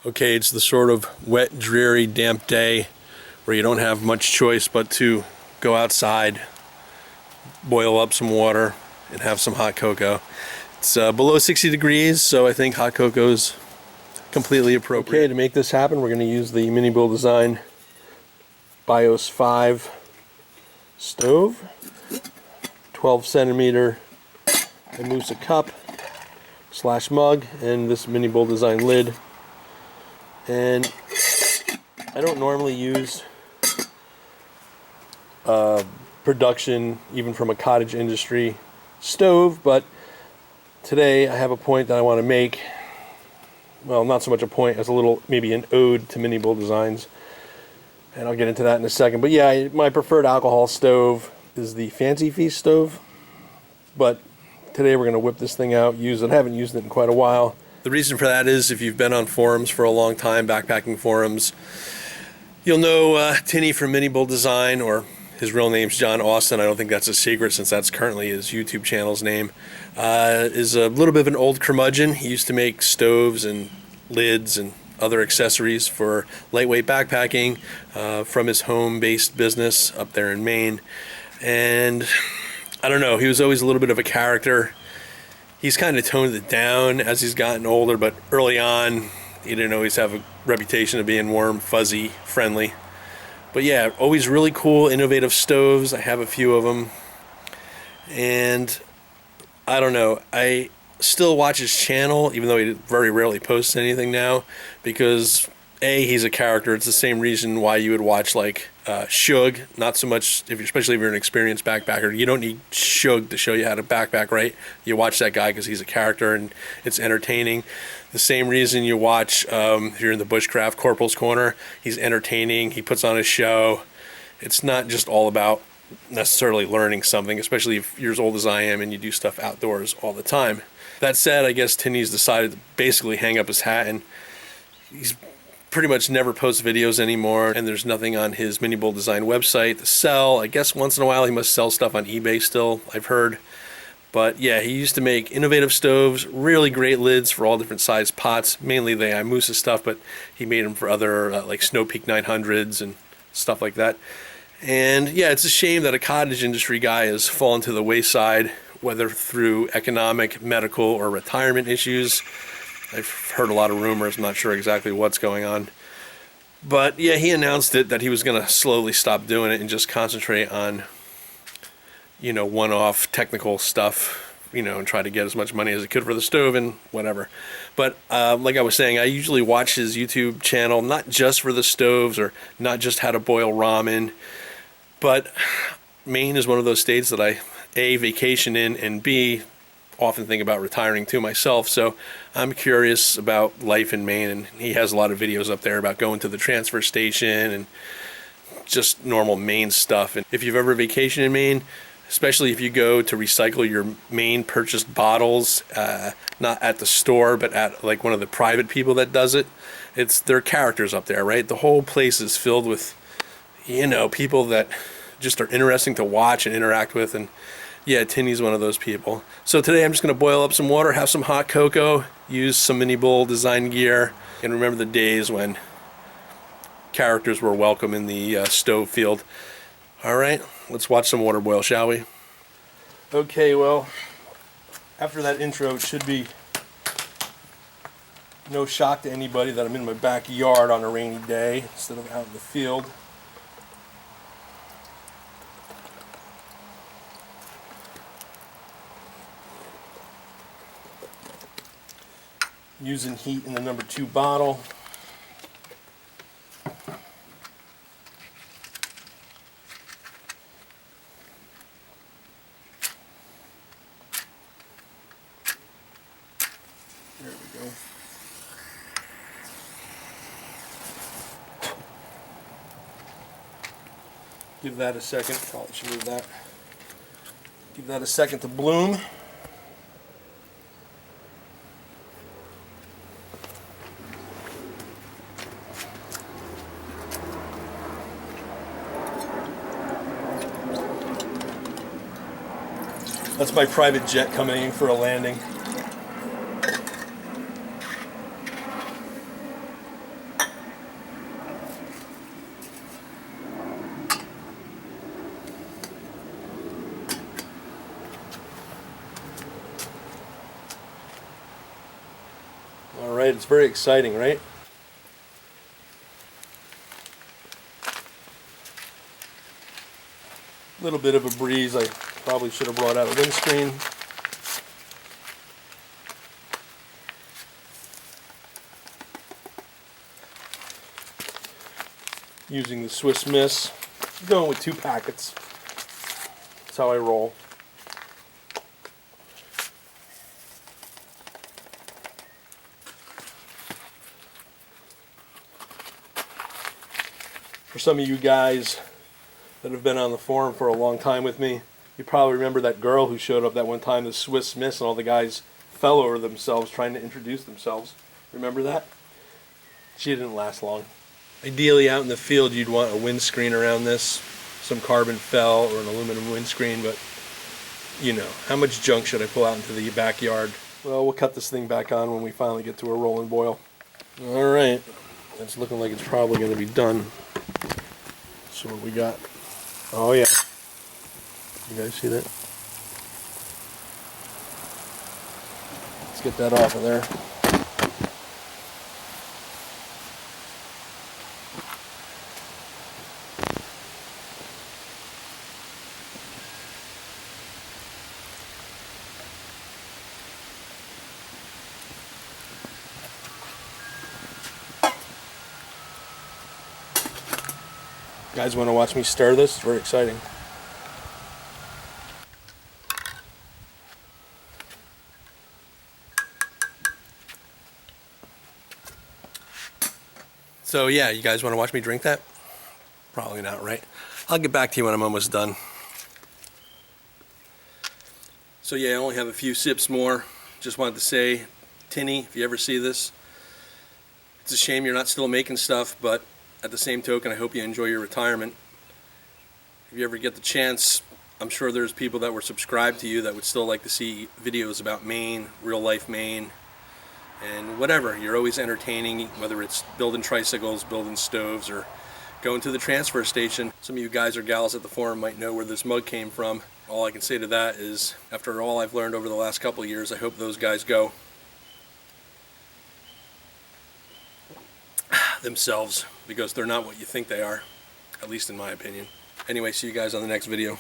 Okay, it's the sort of wet, dreary, damp day where you don't have much choice but to go outside, boil up some water, and have some hot cocoa. It's below 60 degrees, so I think hot cocoa is completely appropriate. Okay, to make this happen, we're going to use the Minibulldesign BIOS 5 stove, 12 centimeter Mousse cup / mug, and this Minibulldesign lid. And I don't normally use production, even from a cottage industry stove, but today I have a point that I want to make. Well, not so much a point as a little, maybe an ode to Minibulldesigns, and I'll get into that in a second. But yeah, my preferred alcohol stove is the Fancy Feast stove, but today we're going to whip this thing out, use it. I haven't used it in quite a while. The reason for that is if you've been on forums for a long time, backpacking forums, you'll know Tinny from Minibulldesign, or his real name's John Austin. I don't think that's a secret since that's currently his YouTube channel's name. Is a little bit of an old curmudgeon. He used to make stoves and lids and other accessories for lightweight backpacking from his home-based business up there in Maine. And I don't know, he was always a little bit of a character. He's kind of toned it down as he's gotten older, but early on, he didn't always have a reputation of being warm, fuzzy, friendly. But yeah, always really cool, innovative stoves. I have a few of them. And I don't know, I still watch his channel, even though he very rarely posts anything now, because A, he's a character. It's the same reason why you would watch like Shug. Not so much, especially if you're an experienced backpacker. You don't need Shug to show you how to backpack, right? You watch that guy because he's a character and it's entertaining. The same reason you watch, if you're in the bushcraft, Corporal's Corner. He's entertaining. He puts on a show. It's not just all about necessarily learning something, especially if you're as old as I am and you do stuff outdoors all the time. That said, I guess Tinny's decided to basically hang up his hat, and he's pretty much never posts videos anymore, and there's nothing on his Minibulldesign website to sell. I guess once in a while he must sell stuff on eBay still, I've heard. But yeah, he used to make innovative stoves, really great lids for all different size pots, mainly the Mousse stuff, but he made them for other like Snow Peak 900s and stuff like that. And yeah, it's a shame that a cottage industry guy has fallen to the wayside, whether through economic, medical, or retirement issues. I've heard a lot of rumors. I'm not sure exactly what's going on. But yeah, he announced that he was going to slowly stop doing it and just concentrate on, you know, one-off technical stuff, you know, and try to get as much money as he could for the stove and whatever. But like I was saying, I usually watch his YouTube channel, not just for the stoves or not just how to boil ramen, but Maine is one of those states that I, A, vacation in, and B, often think about retiring to myself. So I'm curious about life in Maine, and he has a lot of videos up there about going to the transfer station and just normal Maine stuff. And if you've ever vacationed in Maine, especially if you go to recycle your Maine purchased bottles, not at the store, but at like one of the private people that does it, they're characters up there, right? The whole place is filled with, you know, people that just are interesting to watch and interact with. And yeah, Tinny's one of those people. So today I'm just going to boil up some water, have some hot cocoa, use some Minibulldesign gear, and remember the days when characters were welcome in the stove field. All right, let's watch some water boil, shall we? Okay, well, after that intro, it should be no shock to anybody that I'm in my backyard on a rainy day instead of out in the field. Using heat in the number 2 bottle. There we go. Give that a second. Probably should move that. Give that a second to bloom. That's my private jet coming in for a landing. right? It's very exciting, right? A little bit of a breeze. I probably should have brought out a windscreen. Using the Swiss Miss. Going with 2 packets. That's how I roll. For some of you guys that have been on the forum for a long time with me, you probably remember that girl who showed up that one time, the Swiss Miss, and all the guys fell over themselves trying to introduce themselves. Remember that? She didn't last long. Ideally, out in the field, you'd want a windscreen around this, some carbon fell or an aluminum windscreen, but you know, how much junk should I pull out into the backyard? Well, we'll cut this thing back on when we finally get to a rolling boil. All right, it's looking like it's probably going to be done. So what we got? Oh yeah, you guys see that? Let's get that off of there. You guys want to watch me stir this? It's very exciting. So yeah, you guys want to watch me drink that? Probably not, right? I'll get back to you when I'm almost done. So yeah, I only have a few sips more. Just wanted to say, Tinny, if you ever see this, it's a shame you're not still making stuff, but at the same token, I hope you enjoy your retirement. If you ever get the chance, I'm sure there's people that were subscribed to you that would still like to see videos about Maine, real life Maine, and whatever. You're always entertaining, whether it's building tricycles, building stoves, or going to the transfer station. Some of you guys or gals at the forum might know where this mug came from. All I can say to that is, after all I've learned over the last couple of years, I hope those guys go themselves, because they're not what you think they are, at least in my opinion. Anyway, see you guys on the next video.